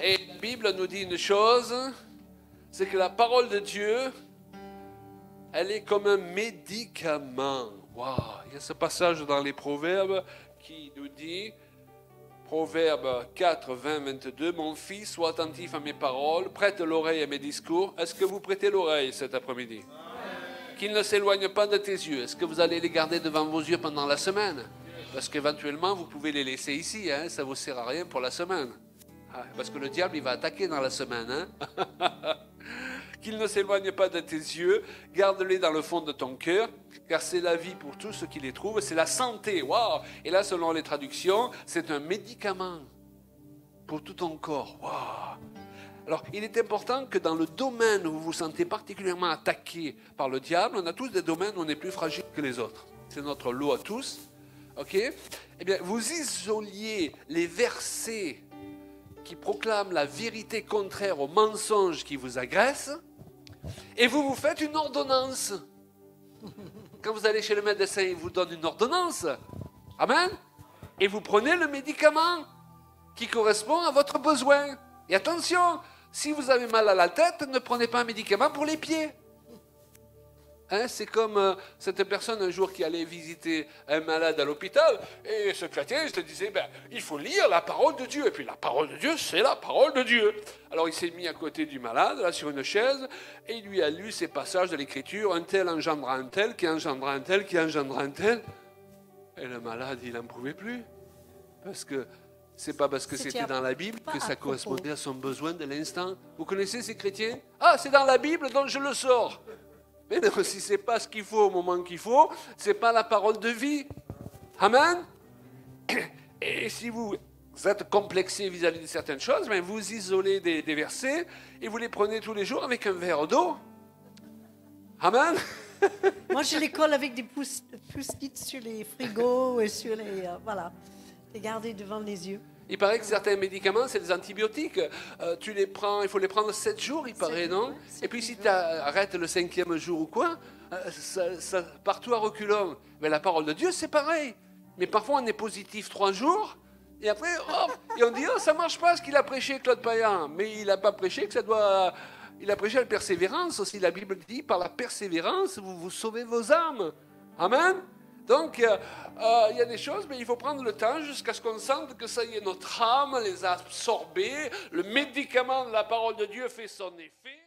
Et la Bible nous dit une chose, c'est que la parole de Dieu, elle est comme un médicament. Waouh! Il y a ce passage dans les Proverbes qui nous dit, Proverbes 4, 20, 22, « Mon fils, sois attentif à mes paroles, prête l'oreille à mes discours. » Est-ce que vous prêtez l'oreille cet après-midi? Qu'ils ne s'éloignent pas de tes yeux. Est-ce que vous allez les garder devant vos yeux pendant la semaine? Parce qu'éventuellement, vous pouvez les laisser ici. Hein? Ça ne vous sert à rien pour la semaine. Parce que le diable, il va attaquer dans la semaine. Hein? Qu'ils ne s'éloignent pas de tes yeux. Garde-les dans le fond de ton cœur. Car c'est la vie pour tous ceux qui les trouvent. C'est la santé. Waouh! Et là, selon les traductions, c'est un médicament pour tout ton corps. Waouh! Alors, il est important que dans le domaine où vous vous sentez particulièrement attaqué par le diable, on a tous des domaines où on est plus fragile que les autres. C'est notre lot à tous. OK? Eh bien, vous isoliez les versets qui proclament la vérité contraire aux mensonges qui vous agressent et vous vous faites une ordonnance. Quand vous allez chez le médecin, il vous donne une ordonnance. Amen? Et vous prenez le médicament qui correspond à votre besoin. Et attention, si vous avez mal à la tête, ne prenez pas un médicament pour les pieds. Hein, c'est comme cette personne un jour qui allait visiter un malade à l'hôpital, et ce chrétien il se disait, il faut lire la parole de Dieu, et puis la parole de Dieu, c'est la parole de Dieu. Alors il s'est mis à côté du malade, là sur une chaise, et il lui a lu ces passages de l'Écriture, un tel engendra un tel, qui engendra un tel, qui engendra un tel, et le malade il n'en pouvait plus, parce que c'est pas parce que c'était dans la Bible que ça correspondait à son besoin de l'instant. Vous connaissez ces chrétiens? Ah, c'est dans la Bible, donc je le sors. Mais non, si ce n'est pas ce qu'il faut au moment qu'il faut, ce n'est pas la parole de vie. Amen. Et si vous êtes complexé vis-à-vis de certaines choses, vous isolez des versets et vous les prenez tous les jours avec un verre d'eau. Amen. Moi, je les colle avec des post-it sur les frigos et sur les... voilà, les garder devant les yeux. Il paraît que certains médicaments, c'est des antibiotiques. Tu les prends, il faut les prendre 7 jours, il paraît, non? Et puis si tu arrêtes le 5e jour ou quoi, ça partout à reculons. Mais la parole de Dieu, c'est pareil. Mais parfois, on est positif 3 jours, et après, hop, et on dit, oh, ça marche pas ce qu'il a prêché, Claude Payan. Mais il n'a pas prêché que ça doit... Il a prêché la persévérance aussi. La Bible dit, par la persévérance, vous vous sauvez vos âmes. Amen. Donc, il y a des choses, mais il faut prendre le temps jusqu'à ce qu'on sente que ça y est, notre âme les a absorbées, le médicament de la parole de Dieu fait son effet.